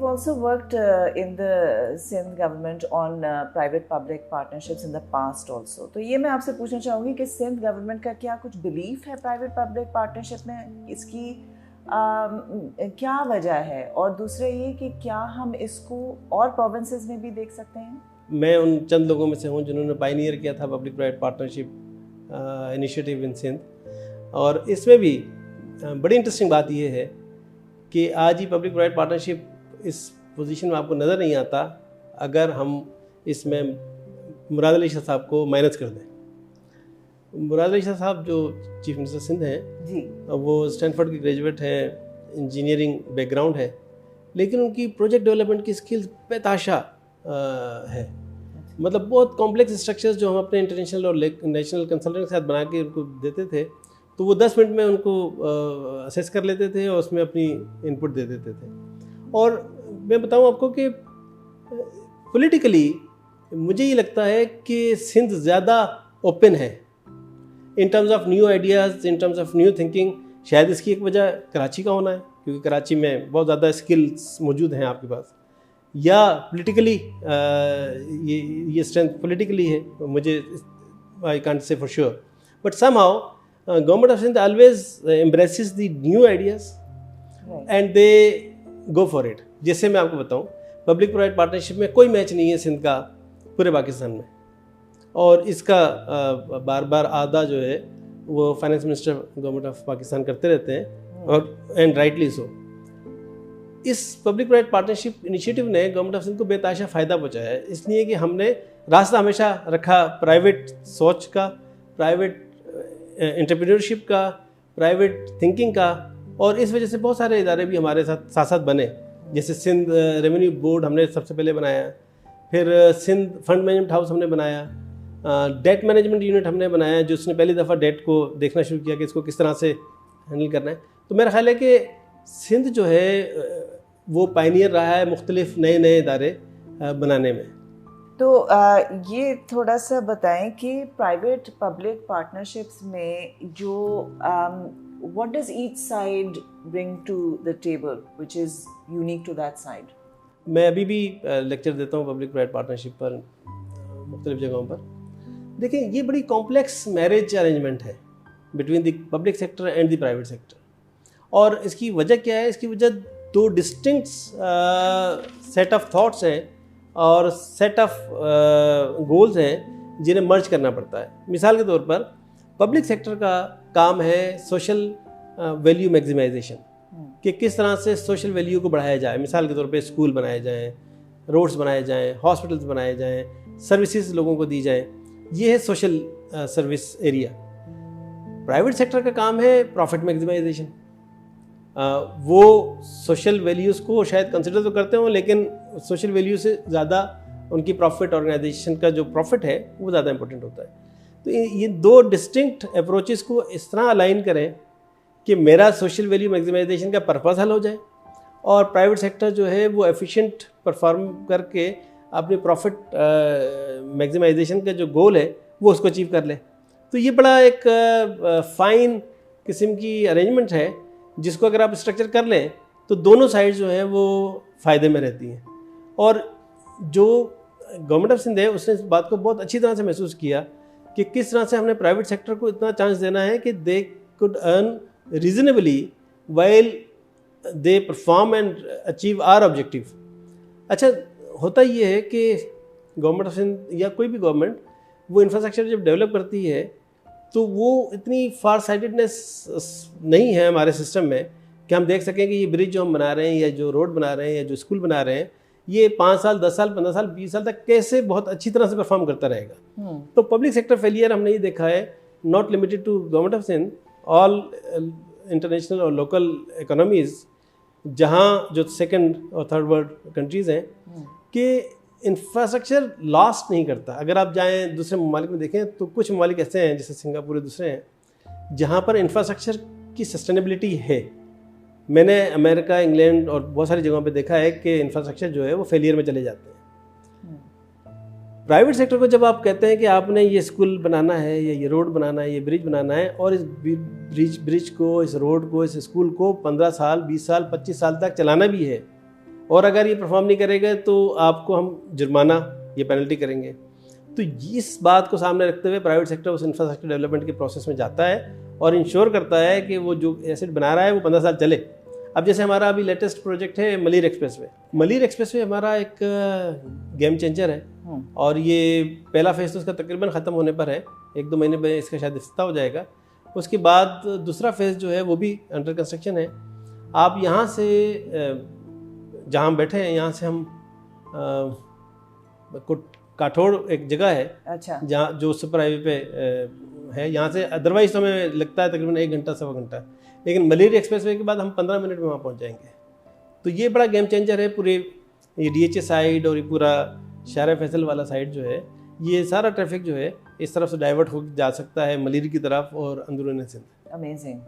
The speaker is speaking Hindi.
you've also worked in the Sindh government on private-public partnerships in the past also. तो ये मैं आपसे पूछना चाहूँगी कि सिंध गवर्नमेंट का क्या कुछ बिलीफ है प्राइवेट-पब्लिक पार्टनरशिप में, इसकी क्या वजह है, और दूसरा ये कि क्या हम इसको और प्रोविंसेस में भी देख सकते हैं? मैं उन चंद लोगों में से हूँ जिन्होंने पायनियर किया था public private partnership initiative in Sindh, और इसमें भी बड़ी इंटरेस्टिंग बात ये है कि आज ही पब्लिक प्राइवेट पार्टनरशिप इस पोजीशन में आपको नज़र नहीं आता अगर हम इसमें मुराद अली शाह साहब को माइनस कर दें। मुराद अली शाह साहब जो चीफ मिनिस्टर सिंध हैं जी, वो स्टैनफोर्ड के ग्रेजुएट हैं, इंजीनियरिंग बैकग्राउंड है, लेकिन उनकी प्रोजेक्ट डेवलपमेंट की स्किल्स बेताशा है। मतलब बहुत कॉम्प्लेक्स स्ट्रक्चर्स जो हम अपने इंटरनेशनल और नेशनल कंसल्टेंट के साथ बना के उनको देते थे, तो वो 10 मिनट में उनको असेस कर लेते थे और उसमें अपनी इनपुट दे देते थे। और मैं बताऊं आपको कि पॉलिटिकली मुझे ये लगता है कि सिंध ज़्यादा ओपन है in terms of new ideas, in terms of new thinking. शायद इसकी एक वजह कराची का होना है, क्योंकि कराची में बहुत ज़्यादा स्किल्स मौजूद हैं आपके पास, या पॉलिटिकली ये स्ट्रेंथ पॉलिटिकली है, मुझे I can't say for sure, but somehow government of Sindh always embraces the new ideas and they go for it. जैसे मैं आपको बताऊं, पब्लिक प्राइवेट पार्टनरशिप में कोई मैच नहीं है सिंध का पूरे पाकिस्तान में, और इसका बार बार आदा जो है वो finance minister government of Pakistan करते रहते हैं, और एंड राइटली सो। इस पब्लिक प्राइवेट पार्टनरशिप इनिशिएटिव ने गवर्नमेंट ऑफ सिंध को बेताशा फ़ायदा पहुंचाया है, इसलिए कि हमने रास्ता हमेशा रखा प्राइवेट सोच का, प्राइवेट एंटरप्रेन्योरशिप का, प्राइवेट थिंकिंग का, और इस वजह से बहुत सारे इदारे भी हमारे साथ साथ बने। जैसे सिंध रेवेन्यू बोर्ड हमने सबसे पहले बनाया, फिर सिंध फंड मैनेजमेंट हाउस हमने बनाया, डेट मैनेजमेंट यूनिट हमने बनाया, जो उसने पहली दफ़ा डेट को देखना शुरू किया कि इसको किस तरह से हैंडल करना है। तो मेरा ख्याल है कि सिंध जो है वो पायनियर रहा है मुख्तलिफ नए नए इदारे बनाने में। तो ये थोड़ा सा बताएं कि प्राइवेट पब्लिक पार्टनरशिप्स में जो what does each side bring to the table which is unique to that side? मैं अभी भी लेक्चर देता हूँ पब्लिक प्राइवेट पार्टनरशिप पर मुख्तलिफ जगहों पर। देखिए, ये बड़ी कॉम्प्लेक्स मैरिज अरेंजमेंट है between the public sector and the private sector, और इसकी वजह क्या है? इसकी वजह दो डिस्टिंक्ट सेट ऑफ थॉट्स हैं और सेट ऑफ गोल्स हैं जिन्हें मर्ज करना पड़ता है। मिसाल के तौर पर पब्लिक सेक्टर का काम है सोशल वैल्यू मैक्सिमाइजेशन, कि किस तरह से सोशल वैल्यू को बढ़ाया जाए। मिसाल के तौर पे स्कूल बनाए जाएं, रोड्स बनाए जाएं, हॉस्पिटल्स बनाए जाएं, सर्विसेज लोगों को दी जाएं, ये है social service area. Private sector का काम है प्रॉफिट मैक्सिमाइजेशन। वो सोशल वैल्यूज़ को शायद कंसिडर तो करते हों, लेकिन सोशल वैल्यू से ज़्यादा उनकी प्रॉफिट, ऑर्गेनाइजेशन का जो प्रॉफिट है वो ज़्यादा इंपॉर्टेंट होता है। तो ये दो डिस्टिंक्ट अप्रोचेस को इस तरह अलाइन करें कि मेरा सोशल वैल्यू मैक्सिमाइजेशन का पर्पस हल हो जाए, और प्राइवेट सेक्टर जो है वो एफिशिएंट परफॉर्म करके अपने प्रॉफिट मैक्सिमाइजेशन का जो गोल है वो उसको अचीव कर ले। तो ये बड़ा एक फाइन किस्म की अरेंजमेंट है, जिसको अगर आप स्ट्रक्चर कर लें तो दोनों साइड जो हैं वो फ़ायदे में रहती हैं। और जो गवर्नमेंट ऑफ सिंध है उसने इस बात को बहुत अच्छी तरह से महसूस किया कि किस तरह से हमने प्राइवेट सेक्टर को इतना चांस देना है कि they could earn reasonably while they perform and achieve our objective. अच्छा, होता ये है कि गवर्नमेंट ऑफ सिंध या कोई भी गवर्नमेंट वो इंफ्रास्ट्रक्चर जब डेवलप करती है तो वो इतनी फार साइटेडनेस नहीं है हमारे सिस्टम में कि हम देख सकें कि ये ब्रिज जो हम बना रहे हैं, या जो रोड बना रहे हैं, या जो स्कूल बना रहे हैं, ये 5 साल, 10 साल, 15 साल, 20 साल तक कैसे बहुत अच्छी तरह से परफॉर्म करता रहेगा। तो पब्लिक सेक्टर फेलियर हमने ये देखा है, not limited to government of Sindh, all international और लोकल इकोनॉमीज़, जहाँ जो सेकंड और थर्ड वर्ल्ड कंट्रीज़ हैं, कि इंफ्रास्ट्रक्चर लास्ट नहीं करता। अगर आप जाएं दूसरे ममालिक में देखें तो कुछ ममालिक ऐसे हैं जैसे सिंगापुर दूसरे हैं जहाँ पर इंफ्रास्ट्रक्चर की सस्टेनेबिलिटी है। मैंने अमेरिका, इंग्लैंड और बहुत सारी जगहों पे देखा है कि इंफ्रास्ट्रक्चर जो है वो फेलियर में चले जाते हैं। प्राइवेट सेक्टर को जब आप कहते हैं कि आपने ये स्कूल बनाना है, या ये रोड बनाना है, ये ब्रिज बनाना है, और इस ब्रिज को, इस रोड को, इस स्कूल को 15 साल, 20 साल, 25 साल तक चलाना भी है, और अगर ये परफॉर्म नहीं करेगा तो आपको हम जुर्माना, ये पेनल्टी करेंगे। तो इस बात को सामने रखते हुए प्राइवेट सेक्टर उस इंफ्रास्ट्रक्चर डेवलपमेंट के प्रोसेस में जाता है और इंश्योर करता है कि वो जो एसेट बना रहा है वो 15 साल चले। अब जैसे हमारा अभी लेटेस्ट प्रोजेक्ट है मलीर एक्सप्रेसवे। मलीर एक्सप्रेसवे हमारा एक गेम चेंजर है और ये पहला फेज़ तो उसका तकरीबन ख़त्म होने पर है, 1-2 महीने में इसका शायद इफ्तिताह हो जाएगा। उसके बाद दूसरा फेज़ जो है वो भी अंडर कंस्ट्रक्शन है। आप यहाँ से जहाँ हम बैठे हैं यहाँ से हम काठोड़ एक जगह है, अच्छा, जहाँ जो सुपर हाईवे पे है, यहाँ से अदरवाइज तो हमें लगता है तकरीबन 1 घंटा 1.25 घंटा, लेकिन मलीर एक्सप्रेसवे के बाद हम 15 मिनट में वहाँ पहुँच जाएंगे। तो ये बड़ा गेम चेंजर है। पूरे ये DHA साइड और ये पूरा शहर फैसल वाला साइड जो है, ये सारा ट्रैफिक जो है इस तरफ से डाइवर्ट हो जा सकता है मलीर की तरफ और अंदरूनी सिंध। अमेजिंग।